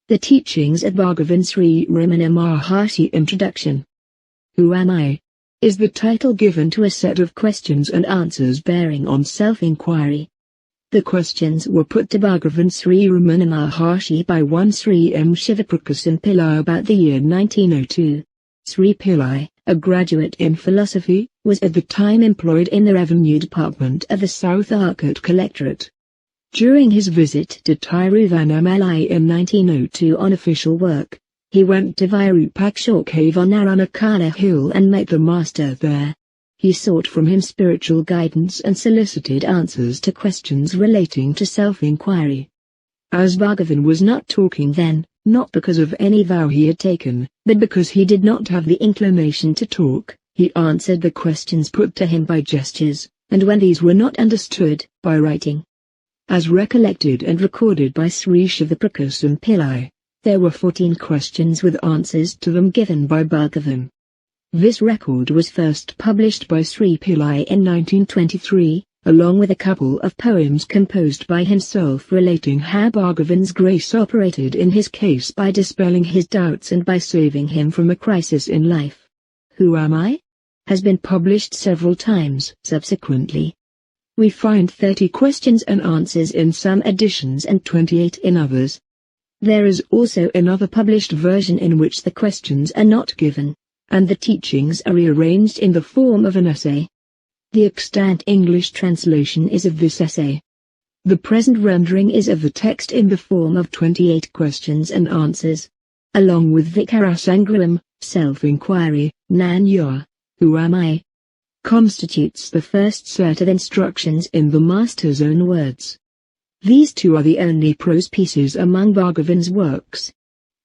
The Teachings of Bhagavan Sri Ramana Maharshi. Introduction. Who am I? Is the title given to a set of questions and answers bearing on self-inquiry. The questions were put to Bhagavan Sri Ramana Maharshi by one Sri M. Shivaprakasam Pillai about the year 1902. Sri Pillai, a graduate in philosophy, was at the time employed in the Revenue Department of the South Arcot Collectorate. During his visit to Tiruvannamalai in 1902 on official work, he went to Virupaksha cave on Aranakala hill and met the master there. He sought from him spiritual guidance and solicited answers to questions relating to self-inquiry. As Bhagavan was not talking then, not because of any vow he had taken, but because he did not have the inclination to talk, he answered the questions put to him by gestures, and when these were not understood, by writing. As recollected and recorded by Sri Shivaprakasam Pillai, there were 14 questions with answers to them given by Bhagavan. This record was first published by Sri Pillai in 1923, along with a couple of poems composed by himself relating how Bhagavan's grace operated in his case by dispelling his doubts and by saving him from a crisis in life. Who Am I? Has been published several times subsequently. We find 30 questions and answers in some editions and 28 in others. There is also another published version in which the questions are not given, and the teachings are rearranged in the form of an essay. The extant English translation is of this essay. The present rendering is of the text in the form of 28 questions and answers. Along with Vikarasangram, self-inquiry, Nanya, who am I? Constitutes the first set of instructions in the Master's own words. These two are the only prose pieces among Bhagavan's works.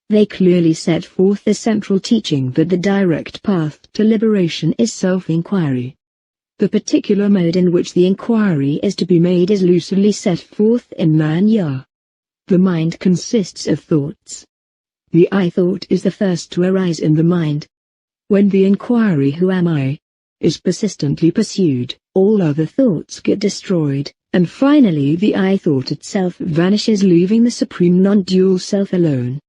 They clearly set forth the central teaching that the direct path to liberation is self-inquiry. The particular mode in which the inquiry is to be made is lucidly set forth in Nanya. The mind consists of thoughts. The I thought is the first to arise in the mind. When the inquiry who am I is persistently pursued, all other thoughts get destroyed, and finally the I thought itself vanishes, leaving the supreme non-dual self alone.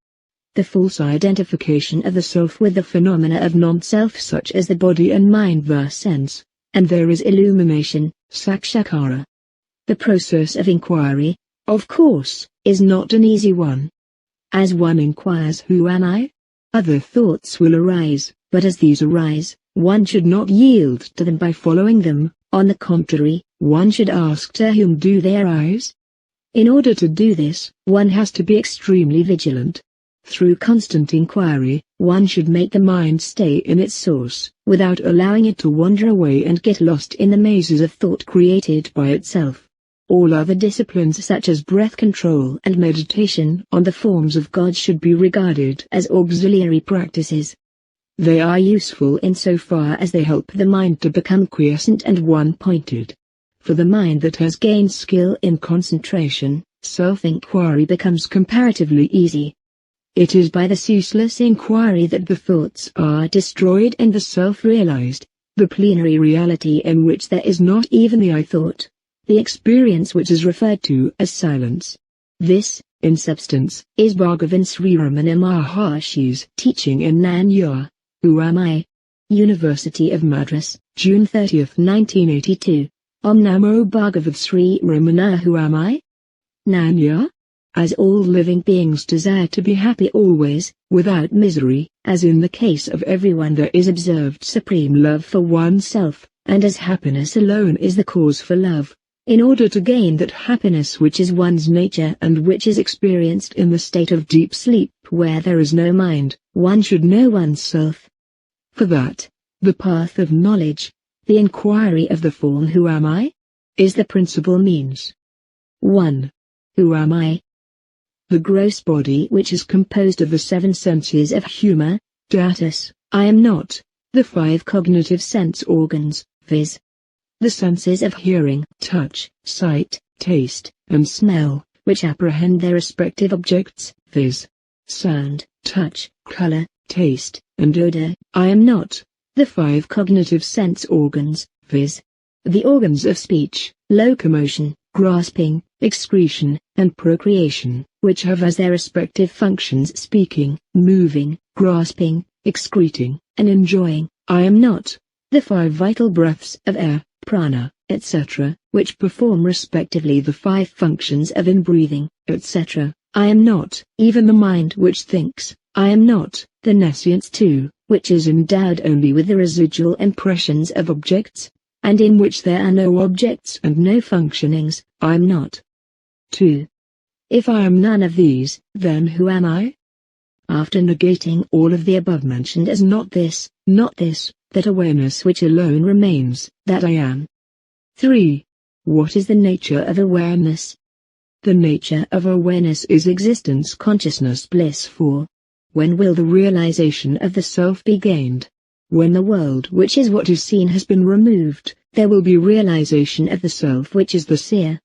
The false identification of the self with the phenomena of non-self such as the body and mind thus ends, and there is illumination, sakshakara. The process of inquiry, of course, is not an easy one. As one inquires who am I? Other thoughts will arise, but as these arise, one should not yield to them by following them. On the contrary, one should ask to whom do they arise? In order to do this, one has to be extremely vigilant. Through constant inquiry, one should make the mind stay in its source, without allowing it to wander away and get lost in the mazes of thought created by itself. All other disciplines such as breath control and meditation on the forms of God should be regarded as auxiliary practices. They are useful insofar as they help the mind to become quiescent and one-pointed. For the mind that has gained skill in concentration, self-inquiry becomes comparatively easy. It is by the ceaseless inquiry that the thoughts are destroyed and the self realized, the plenary reality in which there is not even the I thought, the experience which is referred to as silence. This, in substance, is Bhagavan Sri Ramana Maharshi's teaching in Nanya. Who am I? University of Madras, June 30, 1982. Om Namo Bhagavad Sri Ramana. Who am I? Nanya? As all living beings desire to be happy always, without misery, as in the case of everyone there is observed supreme love for oneself, and as happiness alone is the cause for love, in order to gain that happiness which is one's nature and which is experienced in the state of deep sleep where there is no mind, one should know oneself. For that, the path of knowledge, the inquiry of the form who am I, is the principal means. 1. Who am I? The gross body which is composed of the 7 senses of humor, datus, I am not, the 5 cognitive sense organs, viz. The senses of hearing, touch, sight, taste, and smell, which apprehend their respective objects, viz. Sound, touch, color, taste, and odor, I am not, the 5 cognitive sense organs, viz. The organs of speech, locomotion, grasping, excretion, and procreation, which have as their respective functions speaking, moving, grasping, excreting, and enjoying, I am not. The 5 vital breaths of air, prana, etc., which perform respectively the 5 functions of inbreathing, etc., I am not. Even the mind which thinks, I am not. The nescience too, which is endowed only with the residual impressions of objects, and in which there are no objects and no functionings, I am not. 2. If I am none of these, then who am I? After negating all of the above mentioned as not this, that awareness which alone remains, that I am. 3. What is the nature of awareness? The nature of awareness is existence, consciousness, bliss. 4. When will the realization of the self be gained? When the world which is what is seen has been removed, there will be realization of the self which is the seer.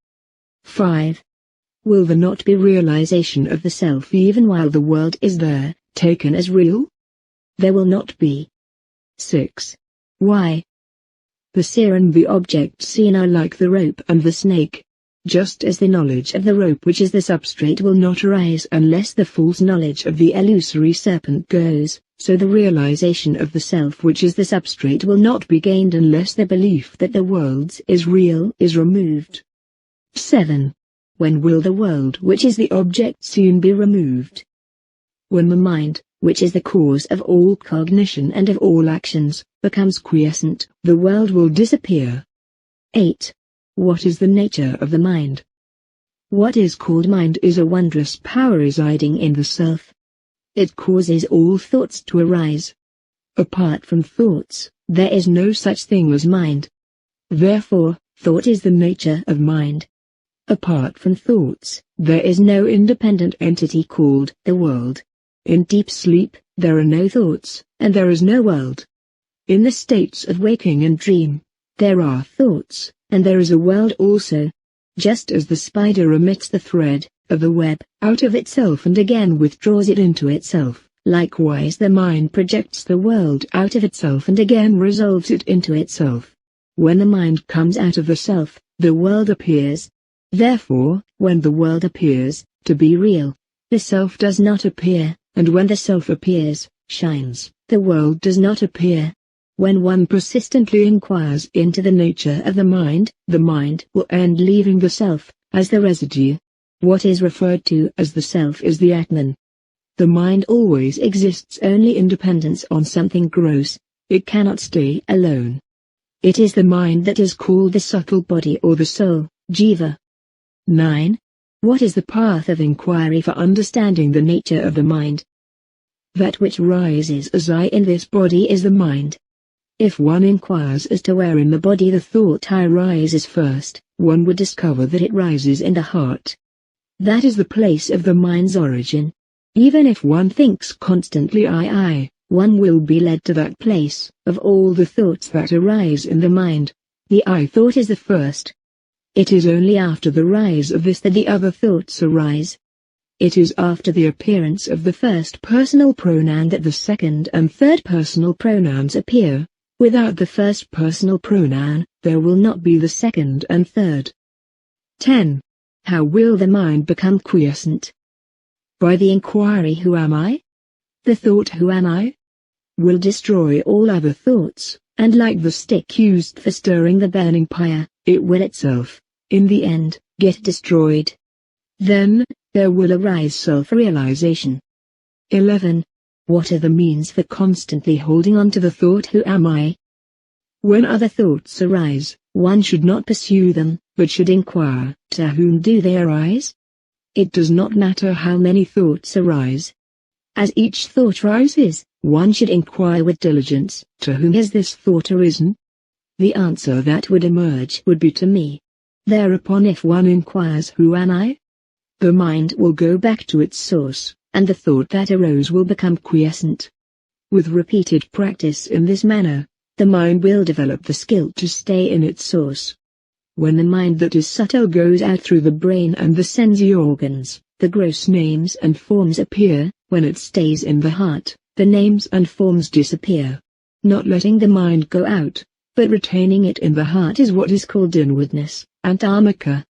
5. Will there not be realization of the self even while the world is there, taken as real? There will not be. 6. Why? The seer and the object seen are like the rope and the snake. Just as the knowledge of the rope which is the substrate will not arise unless the false knowledge of the illusory serpent goes, so the realization of the self which is the substrate will not be gained unless the belief that the world is real is removed. 7. When will the world which is the object seen be removed? When the mind, which is the cause of all cognition and of all actions, becomes quiescent, the world will disappear. 8. What is the nature of the mind? What is called mind is a wondrous power residing in the self. It causes all thoughts to arise. Apart from thoughts, there is no such thing as mind. Therefore, thought is the nature of mind. Apart from thoughts, there is no independent entity called the world. In deep sleep, there are no thoughts, and there is no world. In the states of waking and dream, there are thoughts, and there is a world also. Just as the spider emits the thread of the web out of itself and again withdraws it into itself, likewise the mind projects the world out of itself and again resolves it into itself. When the mind comes out of the self, the world appears. Therefore, when the world appears to be real, the self does not appear, and when the self appears, shines, the world does not appear. When one persistently inquires into the nature of the mind will end leaving the self, as the residue. What is referred to as the self is the Atman. The mind always exists only in dependence on something gross, it cannot stay alone. It is the mind that is called the subtle body or the soul, jiva. 9. What is the path of inquiry for understanding the nature of the mind? That which rises as I in this body is the mind. If one inquires as to where in the body the thought I rises first, one would discover that it rises in the heart. That is the place of the mind's origin. Even if one thinks constantly I, one will be led to that place. Of all the thoughts that arise in the mind, the I thought is the first. It is only after the rise of this that the other thoughts arise. It is after the appearance of the first personal pronoun that the second and third personal pronouns appear. Without the first personal pronoun, there will not be the second and third. 10. How will the mind become quiescent? By the inquiry who am I? The thought who am I? Will destroy all other thoughts, and like the stick used for stirring the burning pyre, it will itself, in the end, get destroyed. Then, there will arise self-realization. 11. What are the means for constantly holding on to the thought who am I? When other thoughts arise, one should not pursue them, but should inquire, to whom do they arise? It does not matter how many thoughts arise. As each thought rises, one should inquire with diligence, to whom has this thought arisen? The answer that would emerge would be to me. Thereupon if one inquires who am I? The mind will go back to its source, and the thought that arose will become quiescent. With repeated practice in this manner, the mind will develop the skill to stay in its source. When the mind that is subtle goes out through the brain and the sensory organs, the gross names and forms appear. When it stays in the heart, the names and forms disappear. Not letting the mind go out, but retaining it in the heart is what is called inwardness, antamaka.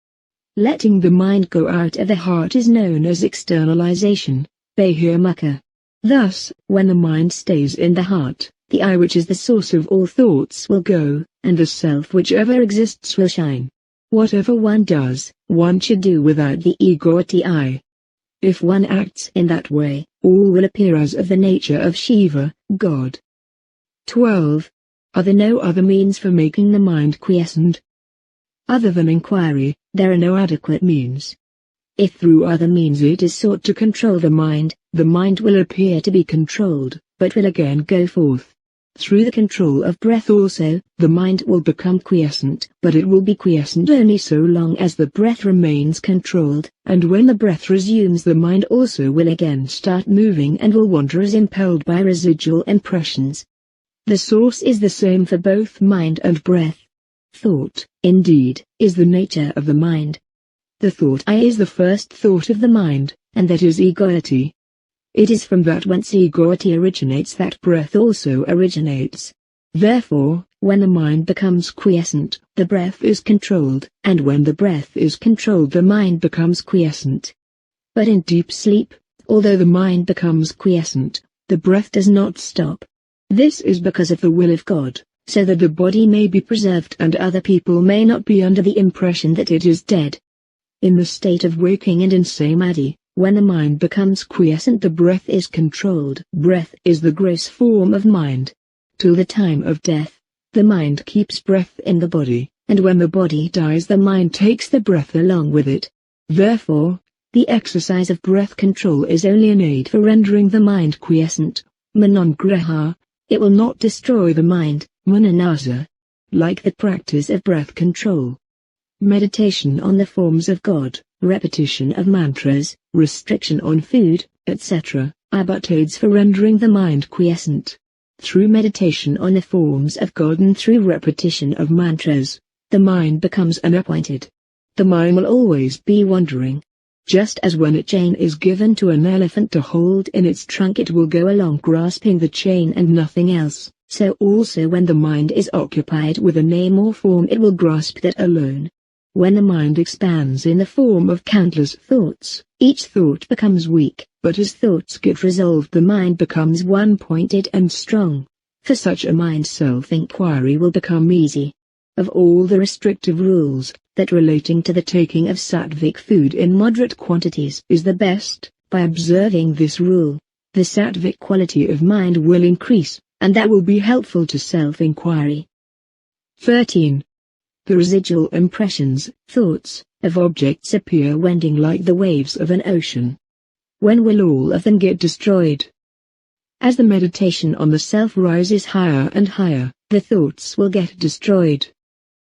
Letting the mind go out of the heart is known as externalization, bahirmukha. Thus, when the mind stays in the heart, the I which is the source of all thoughts will go, and the self which ever exists will shine. Whatever one does, one should do without the egoity I. If one acts in that way, all will appear as of the nature of Shiva, God. 12. Are there no other means for making the mind quiescent? Other than inquiry, there are no adequate means. If through other means it is sought to control the mind will appear to be controlled, but will again go forth. Through the control of breath also, the mind will become quiescent, but it will be quiescent only so long as the breath remains controlled, and when the breath resumes the mind also will again start moving and will wander as impelled by residual impressions. The source is the same for both mind and breath. Thought, indeed, is the nature of the mind. The thought I is the first thought of the mind, and that is egoity. It is from that whence egoity originates that breath also originates. Therefore, when the mind becomes quiescent, the breath is controlled, and when the breath is controlled the mind becomes quiescent. But in deep sleep, although the mind becomes quiescent, the breath does not stop. This is because of the will of God, so that the body may be preserved and other people may not be under the impression that it is dead. In the state of waking and in samadhi, when the mind becomes quiescent the breath is controlled. Breath is the gross form of mind. Till the time of death, the mind keeps breath in the body, and when the body dies the mind takes the breath along with it. Therefore, the exercise of breath control is only an aid for rendering the mind quiescent. Manangraha. It will not destroy the mind, mananasa. Like the practice of breath control. Meditation on the forms of God, repetition of mantras, restriction on food, etc., are but aids for rendering the mind quiescent. Through meditation on the forms of God and through repetition of mantras, the mind becomes unappointed. The mind will always be wandering. Just as when a chain is given to an elephant to hold in its trunk it will go along grasping the chain and nothing else, so also when the mind is occupied with a name or form it will grasp that alone. When the mind expands in the form of countless thoughts, each thought becomes weak, but as thoughts get resolved the mind becomes one-pointed and strong. For such a mind self-inquiry will become easy. Of all the restrictive rules, that relating to the taking of sattvic food in moderate quantities is the best. By observing this rule, the sattvic quality of mind will increase, and that will be helpful to self-inquiry. 13. The residual impressions, thoughts, of objects appear wending like the waves of an ocean. When will all of them get destroyed? As the meditation on the self rises higher and higher, the thoughts will get destroyed.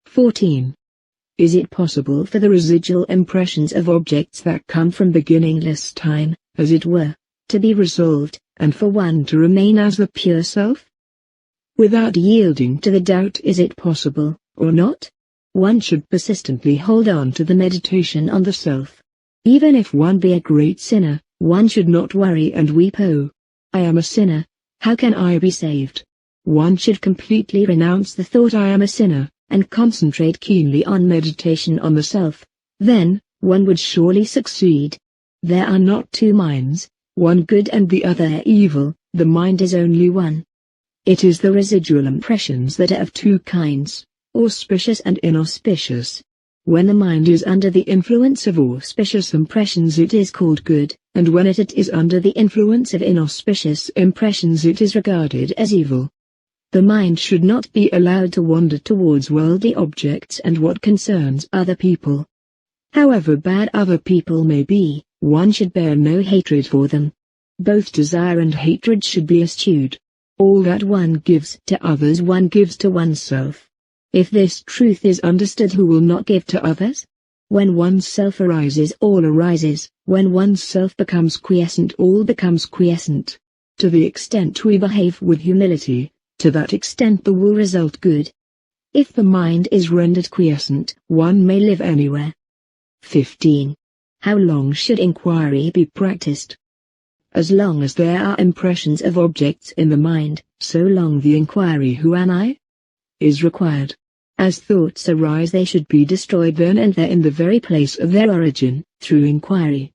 14. Is it possible for the residual impressions of objects that come from beginningless time, as it were, to be resolved, and for one to remain as the pure self? Without yielding to the doubt, is it possible, or not? One should persistently hold on to the meditation on the self. Even if one be a great sinner, one should not worry and weep, "Oh, I am a sinner, how can I be saved?" One should completely renounce the thought "I am a sinner," and concentrate keenly on meditation on the self. Then, one would surely succeed. There are not two minds, one good and the other evil, the mind is only one. It is the residual impressions that are of two kinds, auspicious and inauspicious. When the mind is under the influence of auspicious impressions it is called good, and when it is under the influence of inauspicious impressions it is regarded as evil. The mind should not be allowed to wander towards worldly objects and what concerns other people. However bad other people may be, one should bear no hatred for them. Both desire and hatred should be eschewed. All that one gives to others one gives to oneself. If this truth is understood, who will not give to others? When oneself arises, all arises. When oneself becomes quiescent, all becomes quiescent. To the extent we behave with humility, to that extent there will result good. If the mind is rendered quiescent, one may live anywhere. 15. How long should inquiry be practiced? As long as there are impressions of objects in the mind, so long the inquiry "Who am I?" is required. As thoughts arise they should be destroyed then and there in the very place of their origin, through inquiry.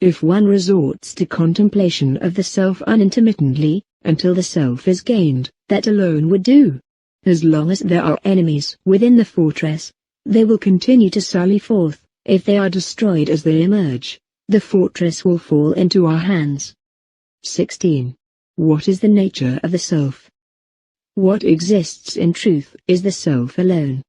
If one resorts to contemplation of the self unintermittently, until the self is gained, that alone would do. As long as there are enemies within the fortress, they will continue to sally forth. If they are destroyed as they emerge, the fortress will fall into our hands. 16. What is the nature of the self? What exists in truth is the self alone.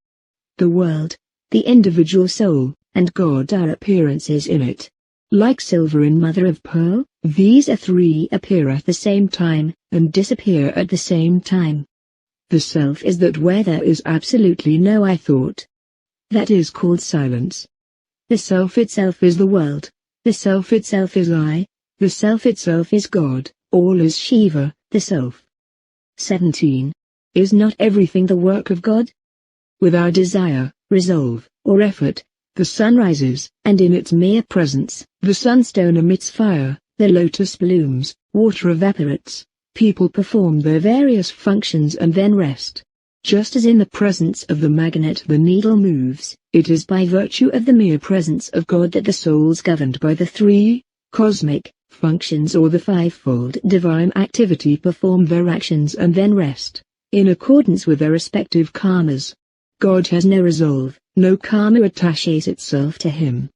The world, the individual soul, and God are appearances in it. Like silver in mother of pearl, these three appear at the same time, and disappear at the same time. The self is that where there is absolutely no I thought. That is called silence. The self itself is the world, the self itself is I, the self itself is God, all is Shiva, the self. 17. Is not everything the work of God? Without desire, resolve, or effort, the sun rises, and in its mere presence, the sunstone emits fire, the lotus blooms, water evaporates, people perform their various functions and then rest. Just as in the presence of the magnet the needle moves, it is by virtue of the mere presence of God that the souls governed by the three cosmic functions or the fivefold divine activity perform their actions and then rest, in accordance with their respective karmas. God has no resolve, no karma attaches itself to him.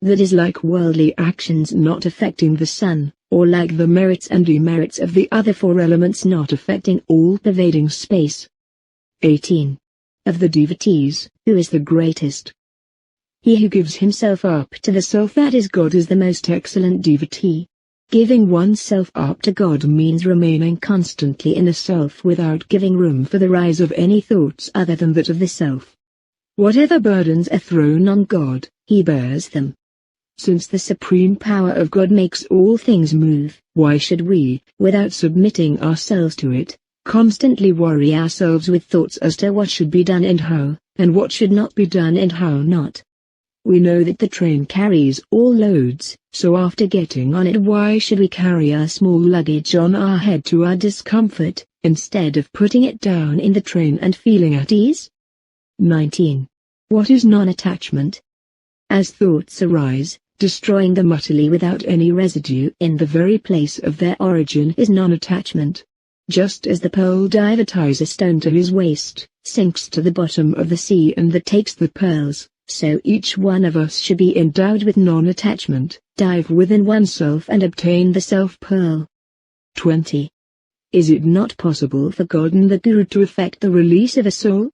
That is like worldly actions not affecting the sun, or like the merits and demerits of the other four elements not affecting all-pervading space. 18. Of the devotees, who is the greatest? He who gives himself up to the self, that is God, is the most excellent devotee. Giving oneself up to God means remaining constantly in the self without giving room for the rise of any thoughts other than that of the self. Whatever burdens are thrown on God, he bears them. Since the supreme power of God makes all things move, why should we, without submitting ourselves to it, constantly worry ourselves with thoughts as to what should be done and how, and what should not be done and how not? We know that the train carries all loads, so after getting on it, why should we carry our small luggage on our head to our discomfort, instead of putting it down in the train and feeling at ease? 19. What is non-attachment? As thoughts arise, destroying them utterly without any residue in the very place of their origin is non-attachment. Just as the pearl diver ties a stone to his waist, sinks to the bottom of the sea and that takes the pearls, so each one of us should be endowed with non-attachment, dive within oneself and obtain the self-pearl. 20. Is it not possible for God and the Guru to effect the release of a soul?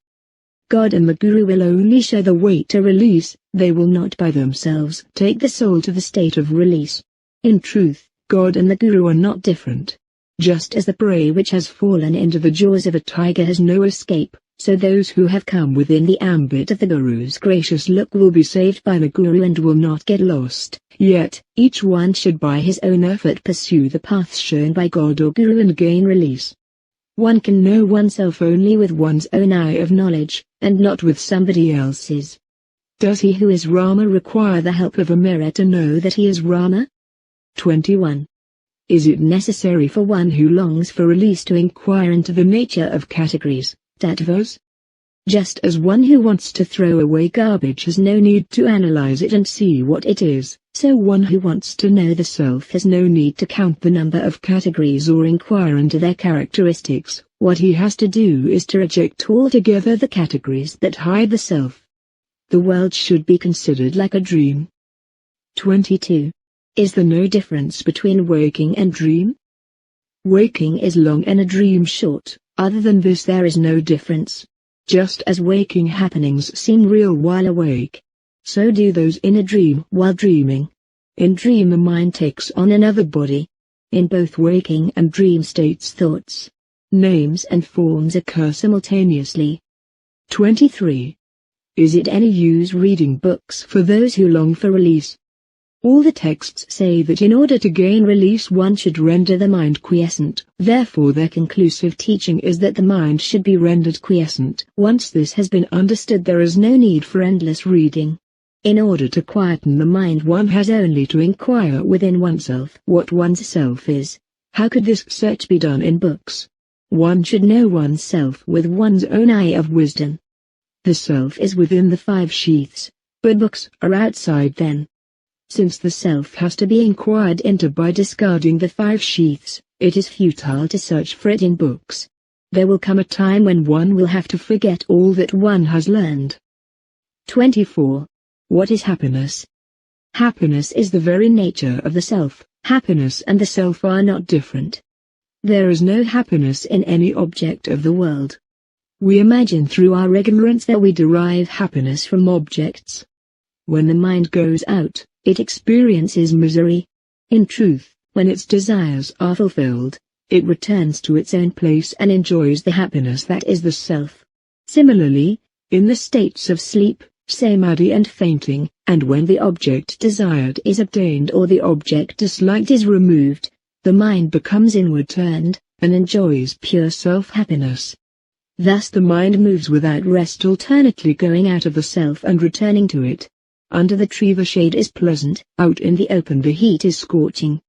God and the Guru will only show the way to release, they will not by themselves take the soul to the state of release. In truth, God and the Guru are not different. Just as the prey which has fallen into the jaws of a tiger has no escape, so those who have come within the ambit of the Guru's gracious look will be saved by the Guru and will not get lost. Yet, each one should by his own effort pursue the path shown by God or Guru and gain release. One can know oneself only with one's own eye of knowledge, and not with somebody else's. Does he who is Rama require the help of a mirror to know that he is Rama? 21. Is it necessary for one who longs for release to inquire into the nature of categories, tattvas? Just as one who wants to throw away garbage has no need to analyze it and see what it is, so one who wants to know the self has no need to count the number of categories or inquire into their characteristics. What he has to do is to reject altogether the categories that hide the self. The world should be considered like a dream. 22. Is there no difference between waking and dream? Waking is long and a dream short, other than this there is no difference. Just as waking happenings seem real while awake, so do those in a dream while dreaming. In dream the mind takes on another body. In both waking and dream states thoughts, names and forms occur simultaneously. 23. Is it any use reading books for those who long for release? All the texts say that in order to gain release one should render the mind quiescent, therefore their conclusive teaching is that the mind should be rendered quiescent. Once this has been understood there is no need for endless reading. In order to quieten the mind one has only to inquire within oneself what one's self is. How could this search be done in books? One should know oneself with one's own eye of wisdom. The self is within the five sheaths, but books are outside them. Since the self has to be inquired into by discarding the five sheaths, it is futile to search for it in books. There will come a time when one will have to forget all that one has learned. 24. What is happiness? Happiness is the very nature of the self. Happiness and the self are not different. There is no happiness in any object of the world. We imagine through our ignorance that we derive happiness from objects. When the mind goes out, it experiences misery. In truth, when its desires are fulfilled, it returns to its own place and enjoys the happiness that is the self. Similarly, in the states of sleep, samadhi and fainting, and when the object desired is obtained or the object disliked is removed, the mind becomes inward turned, and enjoys pure self-happiness. Thus the mind moves without rest, alternately going out of the self and returning to it. Under the tree the shade is pleasant, out in the open the heat is scorching.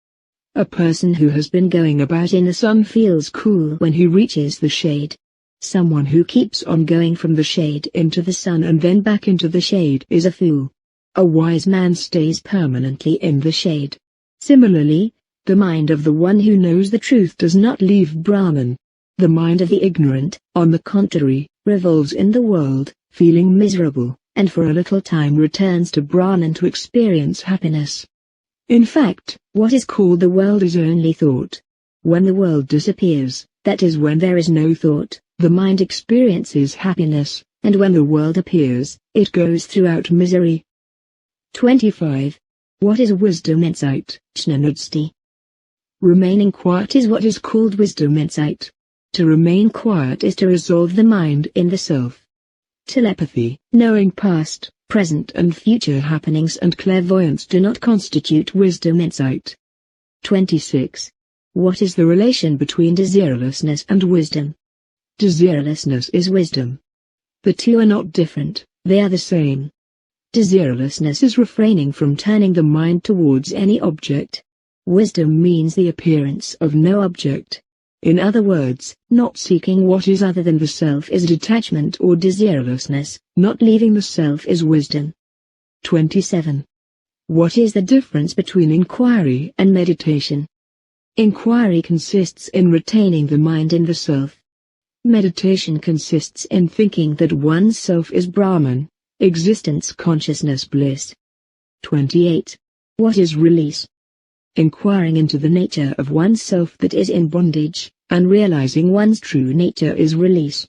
A person who has been going about in the sun feels cool when he reaches the shade. Someone who keeps on going from the shade into the sun and then back into the shade is a fool. A wise man stays permanently in the shade. Similarly, the mind of the one who knows the truth does not leave Brahman. The mind of the ignorant, on the contrary, revolves in the world, feeling miserable, and for a little time returns to Brahman to experience happiness. In fact, what is called the world is only thought. When the world disappears, that is when there is no thought, the mind experiences happiness, and when the world appears, it goes throughout misery. 25. What is wisdom insight? Jnanudsti. Remaining quiet is what is called wisdom insight. To remain quiet is to resolve the mind in the self. Telepathy, knowing past, present and future happenings and clairvoyance do not constitute wisdom insight. 26. What is the relation between desirelessness and wisdom? Desirelessness is wisdom. The two are not different, they are the same. Desirelessness is refraining from turning the mind towards any object. Wisdom means the appearance of no object. In other words, not seeking what is other than the self is detachment or desirelessness, not leaving the self is wisdom. 27. What is the difference between inquiry and meditation? Inquiry consists in retaining the mind in the self. Meditation consists in thinking that one's self is Brahman, existence, consciousness, bliss. 28. What is release? Inquiring into the nature of one's self that is in bondage, and realizing one's true nature is release.